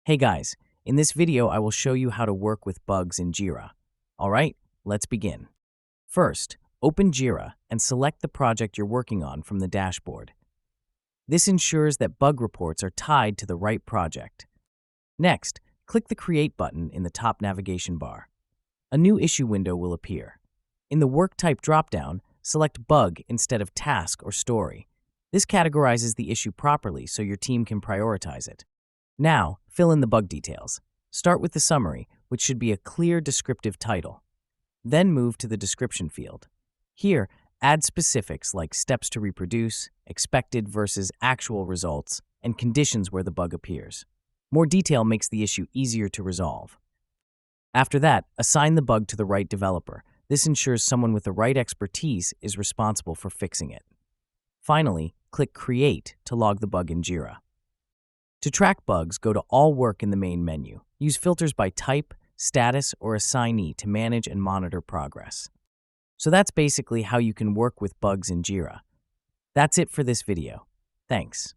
Hey guys, in this video I will show you how to work with bugs in Jira. Alright, let's begin. First, open Jira and select the project you're working on from the dashboard. This ensures that bug reports are tied to the right project. Next, click the Create button in the top navigation bar. A new issue window will appear. In the Work Type dropdown, select Bug instead of Task or Story. This categorizes the issue properly so your team can prioritize it. Now, fill in the bug details. Start with the summary, which should be a clear descriptive title. Then move to the description field. Here, add specifics like steps to reproduce, expected versus actual results, and conditions where the bug appears. More detail makes the issue easier to resolve. After that, assign the bug to the right developer. This ensures someone with the right expertise is responsible for fixing it. Finally, click Create to log the bug in Jira. To track bugs, go to All Work in the main menu. Use filters by type, status, or assignee to manage and monitor progress. So that's basically how you can work with bugs in Jira. That's it for this video. Thanks.